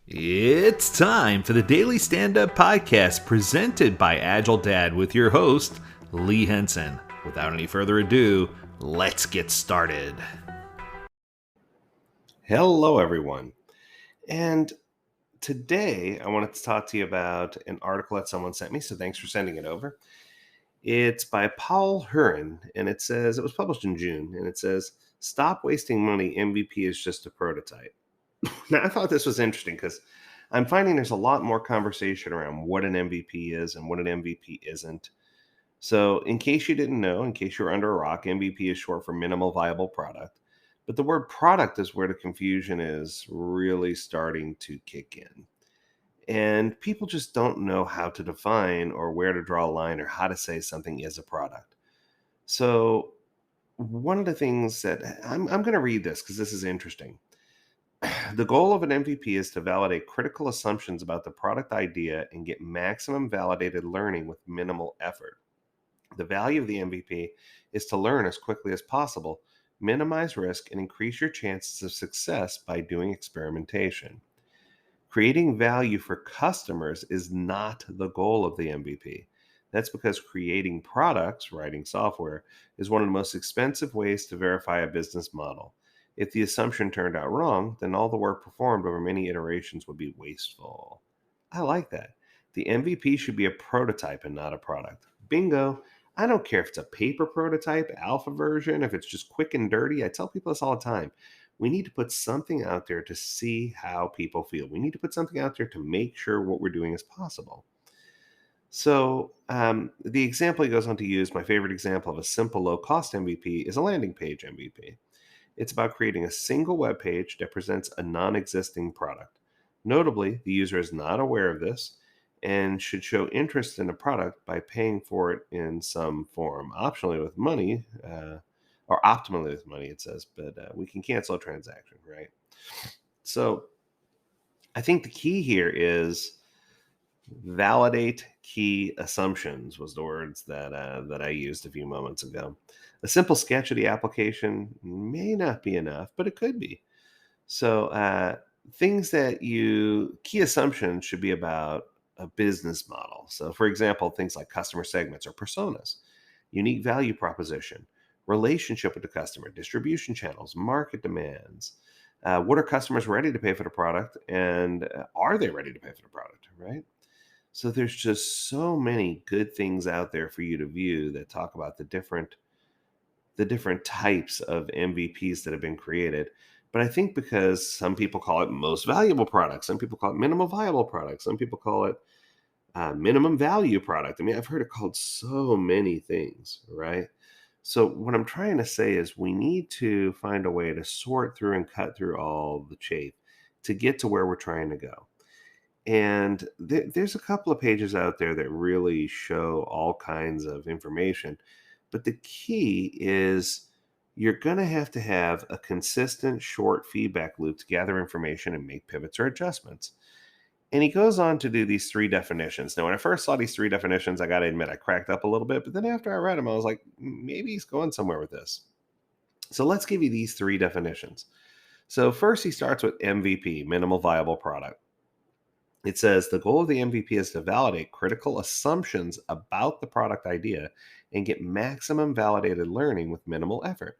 It's time for the Daily Stand Up Podcast presented by Agile Dad with your host, Lee Henson. Without any further ado, let's get started. Hello, everyone. And today I wanted to talk to you about an article that someone sent me. So thanks for sending it over. It's by Pawel Huryn, and it was published in June, and it says, "Stop wasting money. MVP is just a prototype." Now, I thought this was interesting because I'm finding there's a lot more conversation around what an MVP is and what an MVP isn't. So, in case you didn't know, in case you're under a rock, MVP is short for minimal viable product. But the word product is where the confusion is really starting to kick in. And people just don't know how to define or where to draw a line or how to say something is a product. So, one of the things that I'm going to read this because this is interesting. The goal of an MVP is to validate critical assumptions about the product idea and get maximum validated learning with minimal effort. The value of the MVP is to learn as quickly as possible, minimize risk, and increase your chances of success by doing experimentation. Creating value for customers is not the goal of the MVP. That's because creating products, writing software, is one of the most expensive ways to verify a business model. If the assumption turned out wrong, then all the work performed over many iterations would be wasteful. I like that. The MVP should be a prototype and not a product. Bingo. I don't care if it's a paper prototype, alpha version, if it's just quick and dirty. I tell people this all the time. We need to put something out there to see how people feel. We need to put something out there to make sure what we're doing is possible. So, the example he goes on to use, my favorite example of a simple low cost MVP, is a landing page MVP. It's about creating a single web page that presents a non existing product. Notably, the user is not aware of this and should show interest in a product by paying for it in some form, optionally with money, or optimally with money, it says, but we can cancel a transaction, right? So I think the key here is validate key assumptions was the words that I used a few moments ago. A simple sketch of the application may not be enough, but it could be. So key assumptions should be about a business model. So for example, things like customer segments or personas, unique value proposition, relationship with the customer, distribution channels, market demands. What are customers ready to pay for the product, and are they ready to pay for the product, right? So there's just so many good things out there for you to view that talk about the different types of MVPs that have been created. But I think because some people call it most valuable product, some people call it minimal viable product, some people call it minimum value product. I mean, I've heard it called so many things, right? So what I'm trying to say is we need to find a way to sort through and cut through all the chafe to get to where we're trying to go. And there's a couple of pages out there that really show all kinds of information. But the key is you're going to have a consistent short feedback loop to gather information and make pivots or adjustments. And he goes on to do these three definitions. Now, when I first saw these three definitions, I got to admit, I cracked up a little bit. But then after I read them, I was like, maybe he's going somewhere with this. So let's give you these three definitions. So first, he starts with MVP, minimal viable product. It says the goal of the MVP is to validate critical assumptions about the product idea and get maximum validated learning with minimal effort.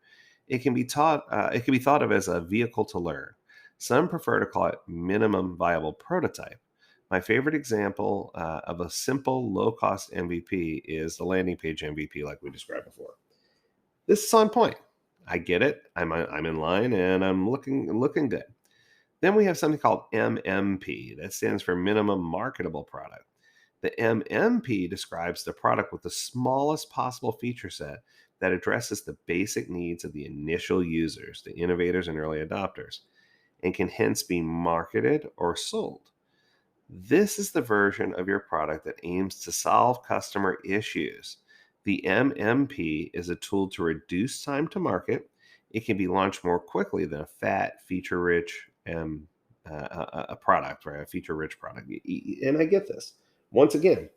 It can be taught. It can be thought of as a vehicle to learn. Some prefer to call it minimum viable prototype. My favorite example of a simple, low-cost MVP is the landing page MVP, like we described before. This is on point. I get it. I'm in line, and I'm looking good. Then we have something called MMP. That stands for minimum marketable product. The MMP describes the product with the smallest possible feature set that addresses the basic needs of the initial users, the innovators and early adopters, and can hence be marketed or sold. This is the version of your product that aims to solve customer issues. The MMP is a tool to reduce time to market. It can be launched more quickly than a fat, feature-rich a product, right? A feature-rich product. And I get this. Once again,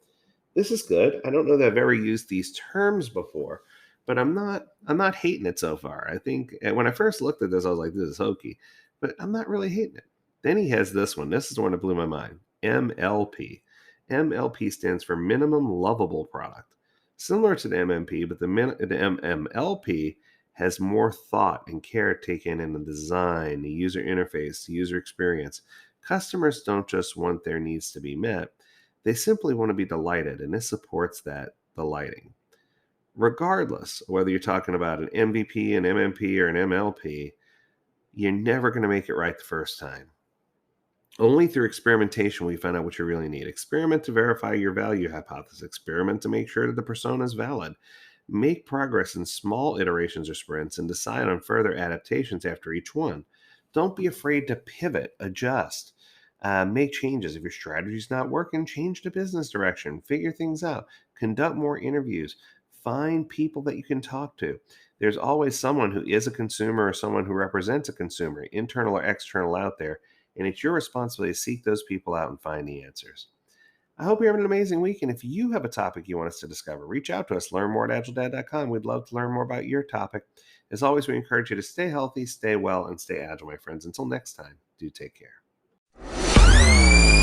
this is good. I don't know that I've ever used these terms before, but I'm not hating it so far. I think when I first looked at this, I was like, this is hokey, but I'm not really hating it. Then he has this one. This is the one that blew my mind. MLP. MLP stands for Minimum Lovable Product. Similar to the MMP, but the MMLP has more thought and care taken in the design, the user interface, the user experience. Customers don't just want their needs to be met, they simply want to be delighted, and this supports that delighting. Regardless of whether you're talking about an MVP, an MMP, or an MLP, you're never going to make it right the first time. Only through experimentation will you find out what you really need. Experiment to verify your value hypothesis. Experiment to make sure that the persona is valid. Make progress in small iterations or sprints and decide on further adaptations after each one. Don't be afraid to pivot, adjust, make changes. If your strategy is not working, change the business direction, figure things out, conduct more interviews, find people that you can talk to. There's always someone who is a consumer or someone who represents a consumer, internal or external, out there, and it's your responsibility to seek those people out and find the answers. I hope you're having an amazing week. And if you have a topic you want us to discover, reach out to us. Learn more at agiledad.com. We'd love to learn more about your topic. As always, we encourage you to stay healthy, stay well, and stay agile, my friends. Until next time, do take care.